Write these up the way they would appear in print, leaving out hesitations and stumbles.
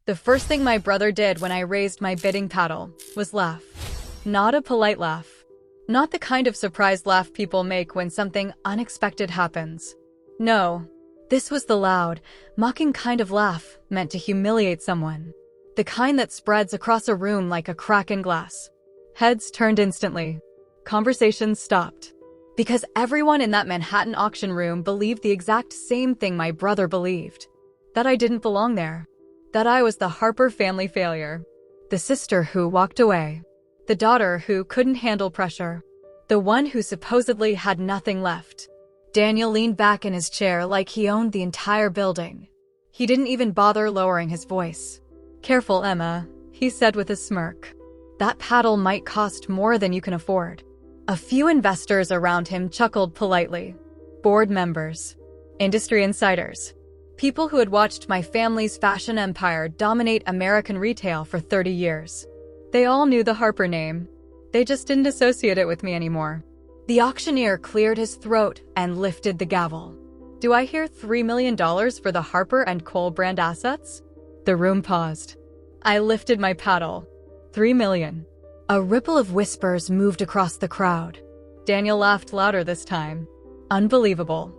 The first thing my brother did when I raised my bidding paddle was laugh. Not a polite laugh. Not the kind of surprised laugh people make when something unexpected happens. No, this was the loud, mocking kind of laugh meant to humiliate someone. The kind that spreads across a room like a crack in glass. Heads turned instantly. Conversations stopped. Because everyone in that Manhattan auction room believed the exact same thing my brother believed. That I didn't belong there. That I was the Harper family failure. The sister who walked away. The daughter who couldn't handle pressure. The one who supposedly had nothing left. Daniel leaned back in his chair like he owned the entire building. He didn't even bother lowering his voice. "Careful, Emma," he said with a smirk. "That paddle might cost more than you can afford." A few investors around him chuckled politely. Board members. Industry insiders. People who had watched my family's fashion empire dominate American retail for 30 years. They all knew the Harper name. They just didn't associate it with me anymore. The auctioneer cleared his throat and lifted the gavel. "Do I hear $3 million for the Harper and Cole brand assets?" The room paused. I lifted my paddle. $3 million. A ripple of whispers moved across the crowd. Daniel laughed louder this time. Unbelievable.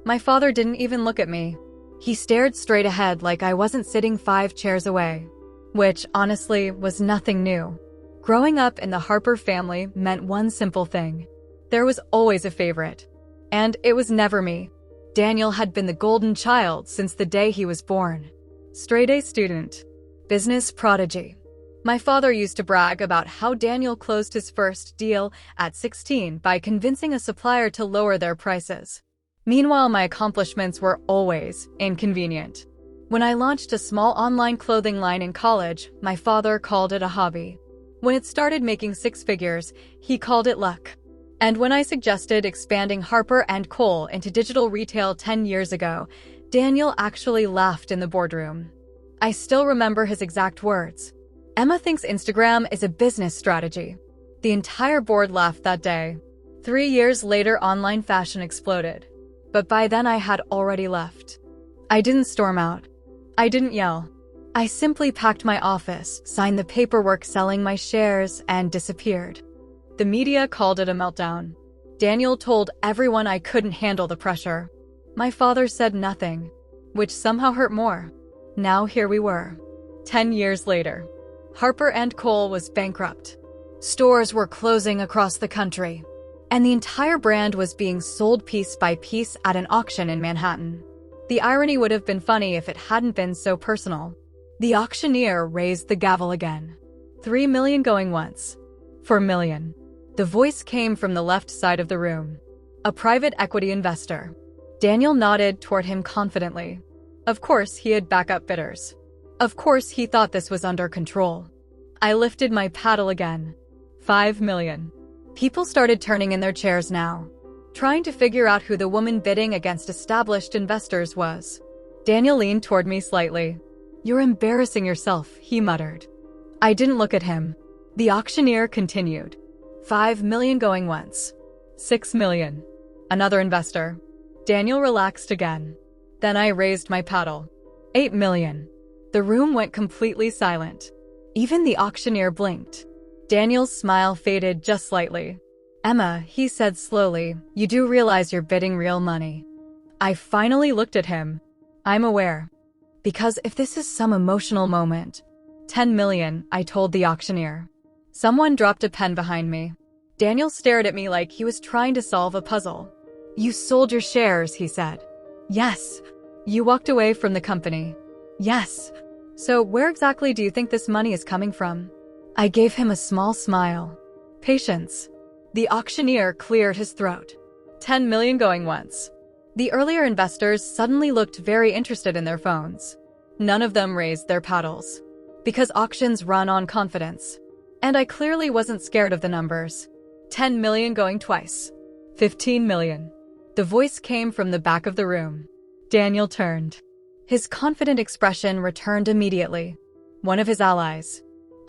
My father didn't even look at me. He stared straight ahead like I wasn't sitting 5 chairs away. Which, honestly, was nothing new. Growing up in the Harper family meant one simple thing. There was always a favorite. And it was never me. Daniel had been the golden child since the day he was born. Straight-A student. Business prodigy. My father used to brag about how Daniel closed his first deal at 16 by convincing a supplier to lower their prices. Meanwhile, my accomplishments were always inconvenient. When I launched a small online clothing line in college, my father called it a hobby. When it started making 6 figures, he called it luck. And when I suggested expanding Harper and Cole into digital retail 10 years ago, Daniel actually laughed in the boardroom. I still remember his exact words. "Emma thinks Instagram is a business strategy." The entire board laughed that day. 3 years later, online fashion exploded. But by then I had already left. I didn't storm out. I didn't yell. I simply packed my office, signed the paperwork selling my shares, and disappeared. The media called it a meltdown. Daniel told everyone I couldn't handle the pressure. My father said nothing, which somehow hurt more. Now here we were. 10 years later. Harper and Cole was bankrupt. Stores were closing across the country. And the entire brand was being sold piece by piece at an auction in Manhattan. The irony would have been funny if it hadn't been so personal. The auctioneer raised the gavel again. $3 million going once. $4 million. The voice came from the left side of the room. A private equity investor. Daniel nodded toward him confidently. Of course he had backup bidders. Of course he thought this was under control. I lifted my paddle again. $5 million. People started turning in their chairs now, trying to figure out who the woman bidding against established investors was. Daniel leaned toward me slightly. "You're embarrassing yourself," he muttered. I didn't look at him. The auctioneer continued. $5 million going once. $6 million. Another investor. Daniel relaxed again. Then I raised my paddle. $8 million. The room went completely silent. Even the auctioneer blinked. Daniel's smile faded just slightly. "Emma," he said slowly, "you do realize you're bidding real money." I finally looked at him. "I'm aware. Because if this is some emotional moment." $10 million, I told the auctioneer. Someone dropped a pen behind me. Daniel stared at me like he was trying to solve a puzzle. "You sold your shares," he said. "Yes." "You walked away from the company." "Yes." "So where exactly do you think this money is coming from?" I gave him a small smile. "Patience." The auctioneer cleared his throat. $10 million going once. The earlier investors suddenly looked very interested in their phones. None of them raised their paddles. Because auctions run on confidence. And I clearly wasn't scared of the numbers. $10 million going twice. $15 million. The voice came from the back of the room. Daniel turned. His confident expression returned immediately. One of his allies.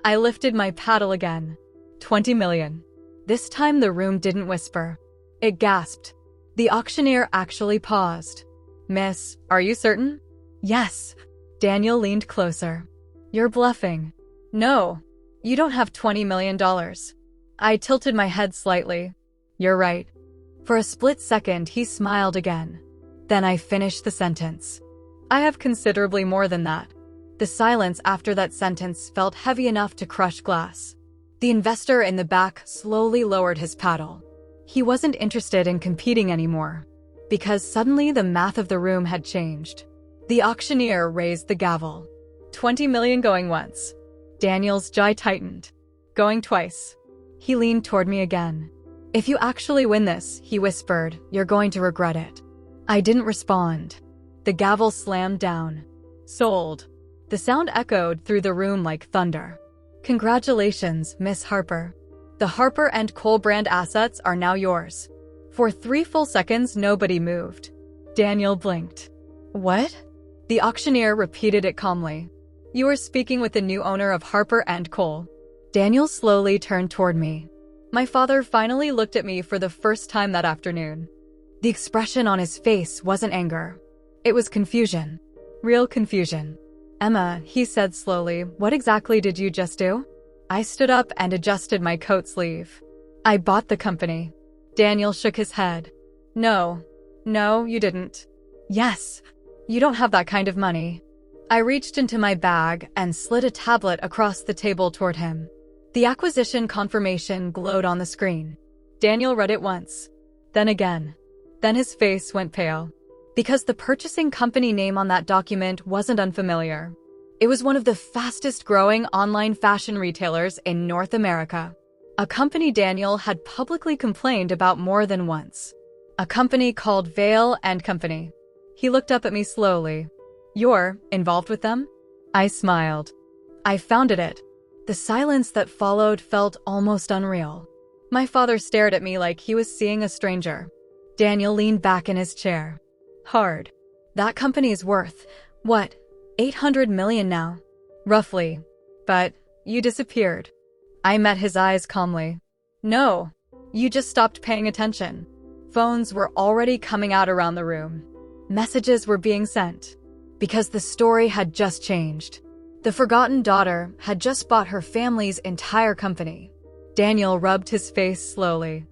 I lifted my paddle again. $20 million. This time the room didn't whisper. It gasped. The auctioneer actually paused. "Miss, are you certain?" "Yes." Daniel leaned closer. You're bluffing. No, you don't have $20 million. I tilted my head slightly. You're right. For a split second, he smiled again. Then I finished the sentence. I have considerably more than that. The silence after that sentence felt heavy enough to crush glass. The investor in the back slowly lowered his paddle. He wasn't interested in competing anymore, because suddenly the math of the room had changed. The auctioneer raised the gavel. 20 million going once. Daniel's jaw tightened. Going twice. He leaned toward me again. If you actually win this, he whispered, you're going to regret it. I didn't respond. The gavel slammed down. Sold. The sound echoed through the room like thunder. Congratulations, Miss Harper. The Harper & Cole brand assets are now yours. For 3 full seconds, nobody moved. Daniel blinked. What? The auctioneer repeated it calmly. You are speaking with the new owner of Harper & Cole. Daniel slowly turned toward me. My father finally looked at me for the first time that afternoon. The expression on his face wasn't anger. It was confusion. Real confusion. Emma, he said slowly, what exactly did you just do? I stood up and adjusted my coat sleeve. I bought the company. Daniel shook his head. No, you didn't. Yes, you don't have that kind of money. I reached into my bag and slid a tablet across the table toward him. The acquisition confirmation glowed on the screen. Daniel read it once, then again. Then his face went pale. Because the purchasing company name on that document wasn't unfamiliar. It was one of the fastest growing online fashion retailers in North America. A company Daniel had publicly complained about more than once. A company called Vale & Company. He looked up at me slowly. You're involved with them? I smiled. I founded it. The silence that followed felt almost unreal. My father stared at me like he was seeing a stranger. Daniel leaned back in his chair. Hard. That company is worth, what, 800 million now? Roughly. But you disappeared. I met his eyes calmly. No, you just stopped paying attention. Phones were already coming out around the room. Messages were being sent. Because the story had just changed. The forgotten daughter had just bought her family's entire company. Daniel rubbed his face slowly.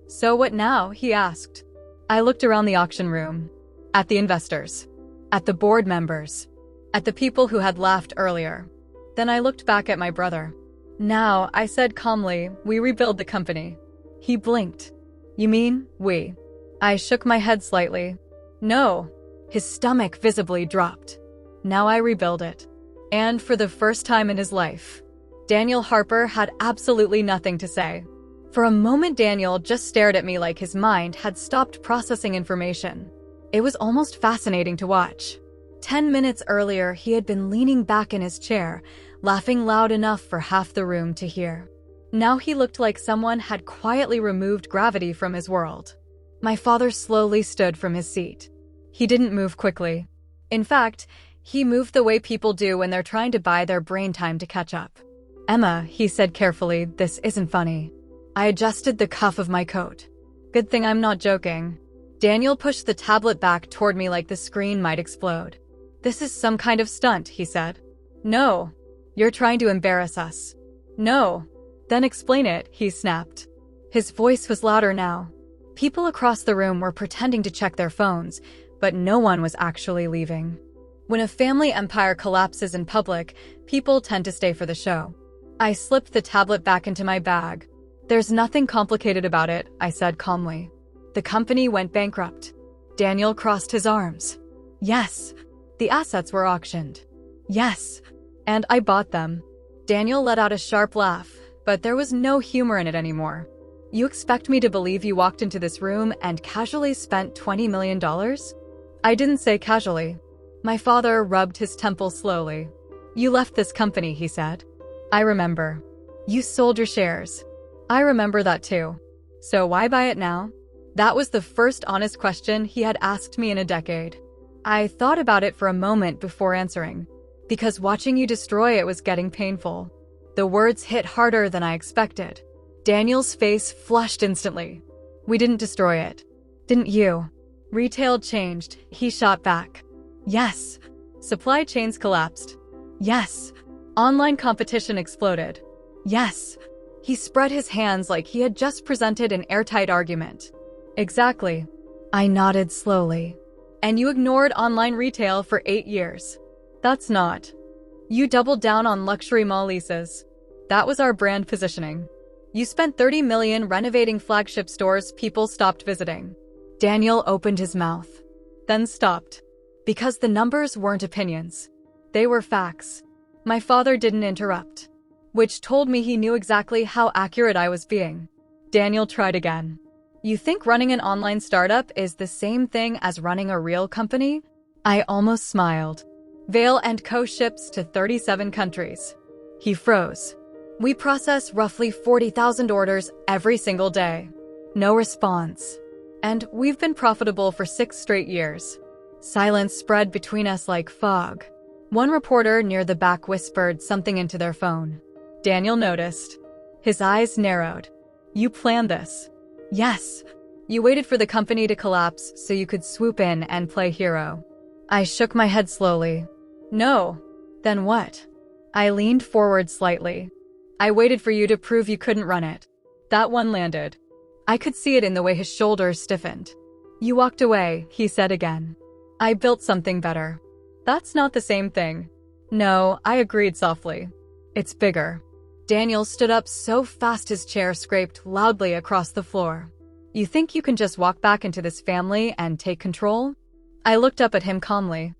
So what now? He asked. I looked around the auction room. At the investors. At the board members. At the people who had laughed earlier. Then I looked back at my brother. Now, I said calmly, we rebuild the company. He blinked. You mean, we? I shook my head slightly. No. His stomach visibly dropped. Now I rebuild it. And for the first time in his life, Daniel Harper had absolutely nothing to say. For a moment, Daniel just stared at me like his mind had stopped processing information. It was almost fascinating to watch. 10 minutes earlier, he had been leaning back in his chair, laughing loud enough for half the room to hear. Now he looked like someone had quietly removed gravity from his world. My father slowly stood from his seat. He didn't move quickly. In fact, he moved the way people do when they're trying to buy their brain time to catch up. Emma, he said carefully, this isn't funny. I adjusted the cuff of my coat. Good thing I'm not joking. Daniel pushed the tablet back toward me like the screen might explode. This is some kind of stunt, he said. No. You're trying to embarrass us. No. Then explain it, he snapped. His voice was louder now. People across the room were pretending to check their phones, but no one was actually leaving. When a family empire collapses in public, people tend to stay for the show. I slipped the tablet back into my bag. There's nothing complicated about it, I said calmly. The company went bankrupt. Daniel crossed his arms. Yes. The assets were auctioned. Yes. And I bought them. Daniel let out a sharp laugh, but there was no humor in it anymore. You expect me to believe you walked into this room and casually spent $20 million? I didn't say casually. My father rubbed his temple slowly. You left this company, he said. I remember. You sold your shares. I remember that too. So why buy it now? That was the first honest question he had asked me in a decade. I thought about it for a moment before answering. Because watching you destroy it was getting painful. The words hit harder than I expected. Daniel's face flushed instantly. We didn't destroy it. Didn't you? Retail changed, he shot back. Yes. Supply chains collapsed. Yes. Online competition exploded. Yes. He spread his hands like he had just presented an airtight argument. Exactly. I nodded slowly. And you ignored online retail for 8 years. That's not. You doubled down on luxury mall leases. That was our brand positioning. You spent $30 million renovating flagship stores people stopped visiting. Daniel opened his mouth, then stopped. Because the numbers weren't opinions. They were facts. My father didn't interrupt, which told me he knew exactly how accurate I was being. Daniel tried again. You think running an online startup is the same thing as running a real company? I almost smiled. Vail & Co. ships to 37 countries. He froze. We process roughly 40,000 orders every single day. No response. And we've been profitable for 6 straight years. Silence spread between us like fog. One reporter near the back whispered something into their phone. Daniel noticed. His eyes narrowed. You planned this. Yes. You waited for the company to collapse so you could swoop in and play hero. I shook my head slowly. No. Then what? I leaned forward slightly. I waited for you to prove you couldn't run it. That one landed. I could see it in the way his shoulders stiffened. You walked away, he said again. I built something better. That's not the same thing. No, I agreed softly. It's bigger. Daniel stood up so fast his chair scraped loudly across the floor. You think you can just walk back into this family and take control? I looked up at him calmly.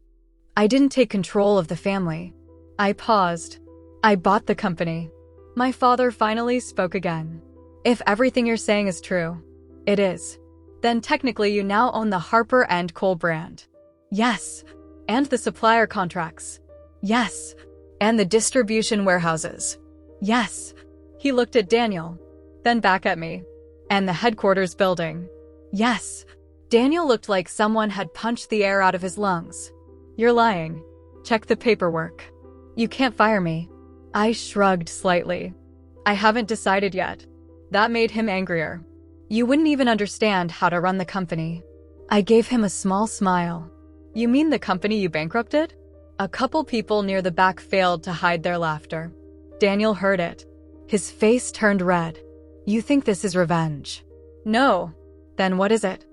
I didn't take control of the family. I paused. I bought the company. My father finally spoke again. If everything you're saying is true, it is. Then technically you now own the Harper & Cole brand. Yes. And the supplier contracts. Yes. And the distribution warehouses. Yes. He looked at Daniel, then back at me. And the headquarters building. Yes. Daniel looked like someone had punched the air out of his lungs. You're lying. Check the paperwork. You can't fire me. I shrugged slightly. I haven't decided yet. That made him angrier. You wouldn't even understand how to run the company. I gave him a small smile. You mean the company you bankrupted? A couple people near the back failed to hide their laughter. Daniel heard it. His face turned red. You think this is revenge? No. Then what is it?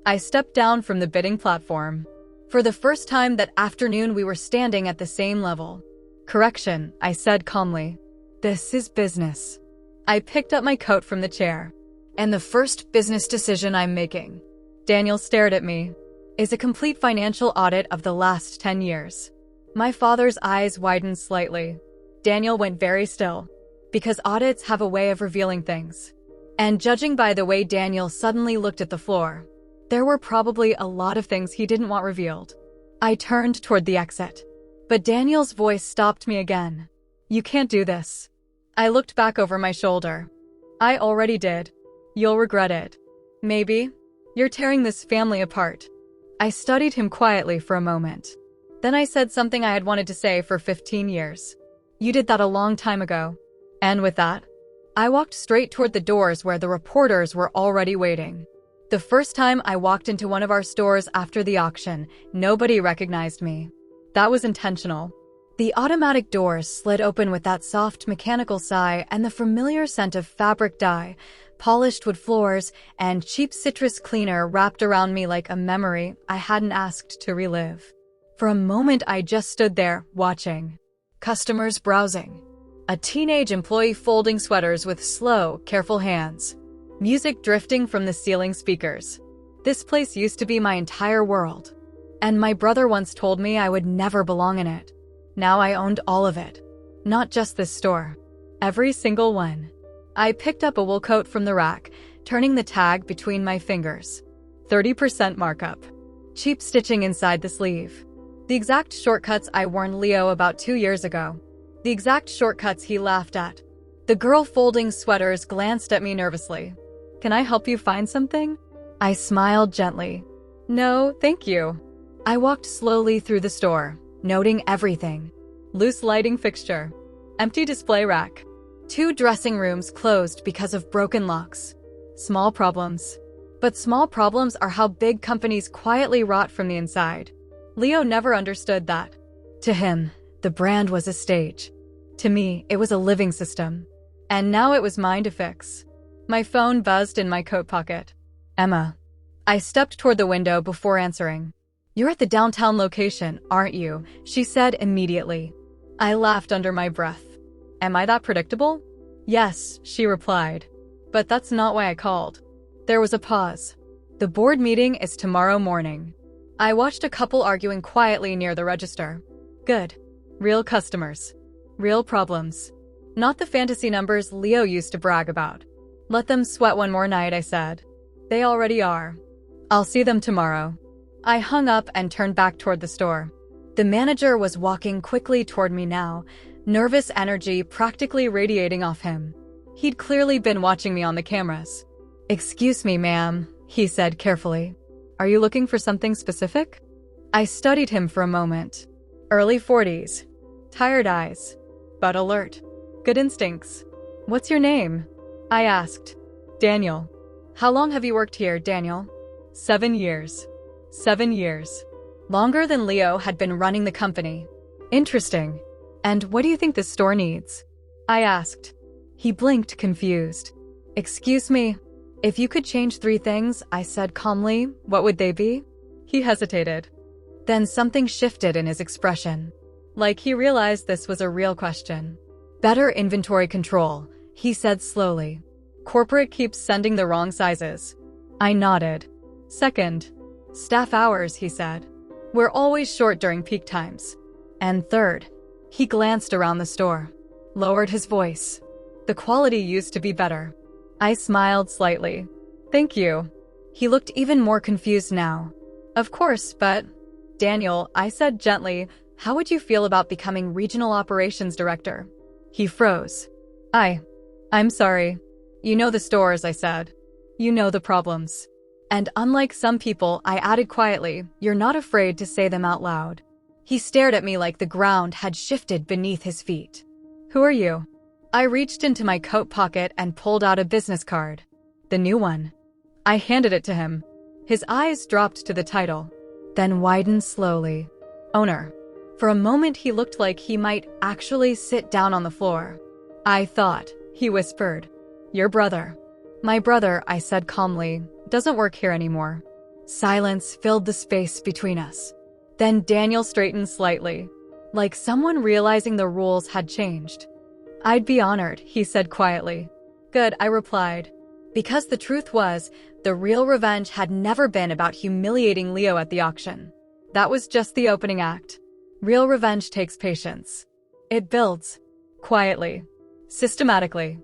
I stepped down from the bidding platform. For the first time that afternoon we were standing at the same level. Correction, I said calmly. This is business. I picked up my coat from the chair. And the first business decision I'm making, Daniel stared at me, is a complete financial audit of the last 10 years. My father's eyes widened slightly. Daniel went very still, because audits have a way of revealing things. And judging by the way Daniel suddenly looked at the floor, there were probably a lot of things he didn't want revealed. I turned toward the exit, but Daniel's voice stopped me again. You can't do this. I looked back over my shoulder. I already did. You'll regret it. Maybe. You're tearing this family apart. I studied him quietly for a moment. Then I said something I had wanted to say for 15 years. You did that a long time ago. And with that, I walked straight toward the doors where the reporters were already waiting. The first time I walked into one of our stores after the auction, nobody recognized me. That was intentional. The automatic doors slid open with that soft mechanical sigh and the familiar scent of fabric dye, polished wood floors, and cheap citrus cleaner wrapped around me like a memory I hadn't asked to relive. For a moment I just stood there, watching. Customers browsing. A teenage employee folding sweaters with slow, careful hands. Music drifting from the ceiling speakers. This place used to be my entire world. And my brother once told me I would never belong in it. Now I owned all of it. Not just this store. Every single one. I picked up a wool coat from the rack, turning the tag between my fingers. 30% markup. Cheap stitching inside the sleeve. The exact shortcuts I warned Leo about 2 years ago. The exact shortcuts he laughed at. The girl folding sweaters glanced at me nervously. Can I help you find something? I smiled gently. No, thank you. I walked slowly through the store, noting everything. Loose lighting fixture. Empty display rack. 2 dressing rooms closed because of broken locks. Small problems. But small problems are how big companies quietly rot from the inside. Leo never understood that. To him, the brand was a stage. To me, it was a living system. And now it was mine to fix. My phone buzzed in my coat pocket. Emma. I stepped toward the window before answering. You're at the downtown location, aren't you? She said immediately. I laughed under my breath. Am I that predictable? Yes, she replied. But that's not why I called. There was a pause. The board meeting is tomorrow morning. I watched a couple arguing quietly near the register. Good. Real customers. Real problems. Not the fantasy numbers Leo used to brag about. Let them sweat one more night, I said. They already are. I'll see them tomorrow. I hung up and turned back toward the store. The manager was walking quickly toward me now, nervous energy practically radiating off him. He'd clearly been watching me on the cameras. Excuse me, ma'am, he said carefully. Are you looking for something specific? I studied him for a moment. Early 40s. Tired eyes. But alert. Good instincts. What's your name? I asked. Daniel. How long have you worked here, Daniel? 7 years. 7 years. Longer than Leo had been running the company. Interesting. And what do you think this store needs? I asked. He blinked, confused. Excuse me. If you could change 3 things, I said calmly, what would they be? He hesitated. Then something shifted in his expression. Like he realized this was a real question. Better inventory control, he said slowly. Corporate keeps sending the wrong sizes. I nodded. Second, staff hours, he said. We're always short during peak times. And third, he glanced around the store, lowered his voice. The quality used to be better. I smiled slightly. Thank you. He looked even more confused now. Of course, but... Daniel, I said gently, how would you feel about becoming regional operations director? He froze. I'm sorry. You know the stores, I said. You know the problems. And unlike some people, I added quietly, you're not afraid to say them out loud. He stared at me like the ground had shifted beneath his feet. Who are you? I reached into my coat pocket and pulled out a business card. The new one. I handed it to him. His eyes dropped to the title, then widened slowly. Owner. For a moment he looked like he might actually sit down on the floor. I thought, he whispered. Your brother. My brother, I said calmly, doesn't work here anymore. Silence filled the space between us. Then Daniel straightened slightly, like someone realizing the rules had changed. I'd be honored, he said quietly. Good, I replied. Because the truth was, the real revenge had never been about humiliating Leo at the auction. That was just the opening act. Real revenge takes patience. It builds. Quietly. Systematically.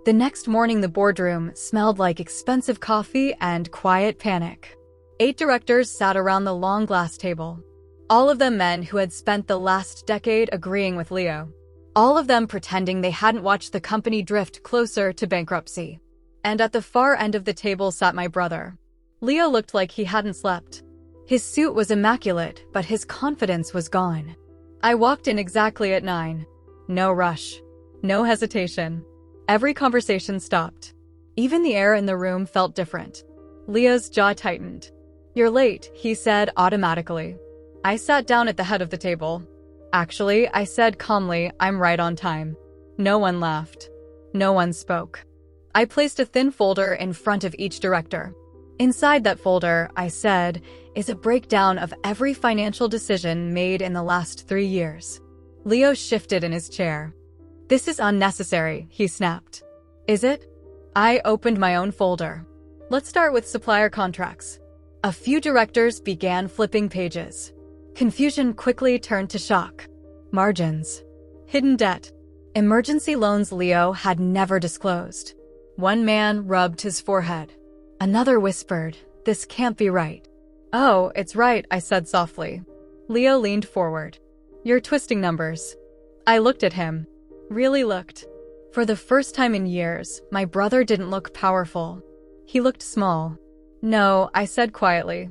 The next morning the boardroom smelled like expensive coffee and quiet panic. 8 directors sat around the long glass table. All of them men who had spent the last decade agreeing with Leo. All of them pretending they hadn't watched the company drift closer to bankruptcy. And at the far end of the table sat my brother. Leo looked like he hadn't slept. His suit was immaculate, but his confidence was gone. I walked in exactly at 9. No rush. No hesitation. Every conversation stopped. Even the air in the room felt different. Leo's jaw tightened. You're late, he said automatically. I sat down at the head of the table. Actually, I said calmly, I'm right on time. No one laughed. No one spoke. I placed a thin folder in front of each director. Inside that folder, I said, is a breakdown of every financial decision made in the last 3 years. Leo shifted in his chair. This is unnecessary, he snapped. Is it? I opened my own folder. Let's start with supplier contracts. A few directors began flipping pages. Confusion quickly turned to shock. Margins. Hidden debt. Emergency loans Leo had never disclosed. One man rubbed his forehead. Another whispered, this can't be right. Oh, it's right, I said softly. Leo leaned forward. You're twisting numbers. I looked at him. Really looked. For the first time in years, my brother didn't look powerful. He looked small. No, I said quietly.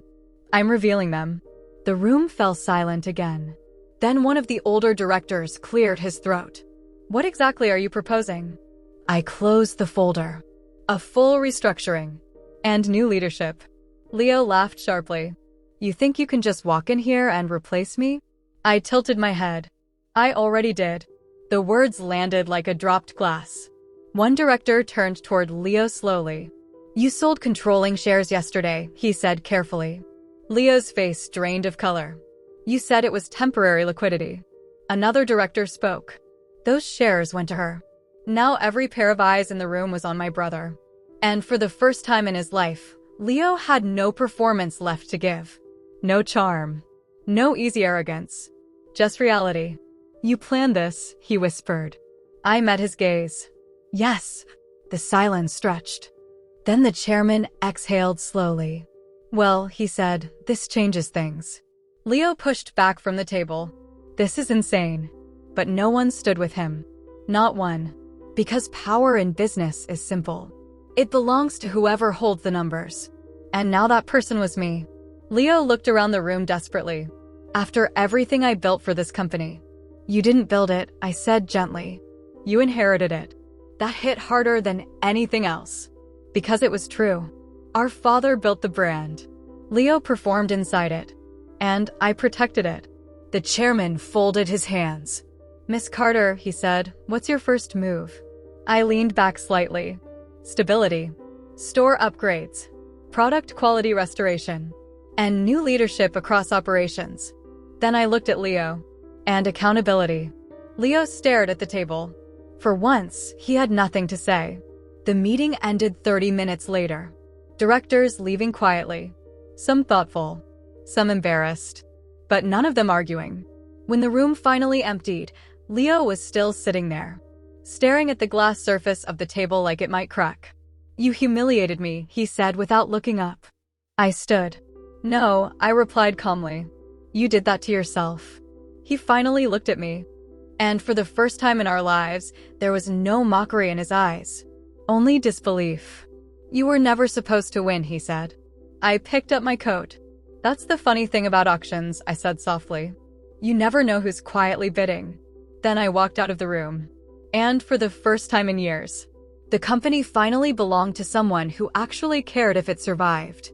I'm revealing them. The room fell silent again. Then one of the older directors cleared his throat. What exactly are you proposing? I closed the folder. A full restructuring. And new leadership. Leo laughed sharply. You think you can just walk in here and replace me? I tilted my head. I already did. The words landed like a dropped glass. One director turned toward Leo slowly. "You sold controlling shares yesterday," he said carefully. Leo's face drained of color. "You said it was temporary liquidity." Another director spoke. "Those shares went to her." Now every pair of eyes in the room was on my brother. And for the first time in his life, Leo had no performance left to give. No charm. No easy arrogance. Just reality. "You planned this," he whispered. I met his gaze. "Yes." The silence stretched. Then the chairman exhaled slowly. "Well," he said, "this changes things." Leo pushed back from the table. "This is insane." But no one stood with him. Not one. Because power in business is simple. It belongs to whoever holds the numbers. And now that person was me. Leo looked around the room desperately. "After everything I built for this company." "You didn't build it," I said gently. "You inherited it." That hit harder than anything else. Because it was true. Our father built the brand. Leo performed inside it. And I protected it. The chairman folded his hands. "Miss Carter," he said, "what's your first move?" I leaned back slightly. Stability. Store upgrades. Product quality restoration. And new leadership across operations. Then I looked at Leo. And accountability. Leo stared at the table. For once, he had nothing to say. The meeting ended 30 minutes later. Directors leaving quietly. Some thoughtful. Some embarrassed. But none of them arguing. When the room finally emptied, Leo was still sitting there, staring at the glass surface of the table like it might crack. "You humiliated me," he said without looking up. I stood. "No," I replied calmly. "You did that to yourself." He finally looked at me. And for the first time in our lives, there was no mockery in his eyes. Only disbelief. "You were never supposed to win," he said. I picked up my coat. "That's the funny thing about auctions," I said softly. "You never know who's quietly bidding." Then I walked out of the room. And for the first time in years, the company finally belonged to someone who actually cared if it survived.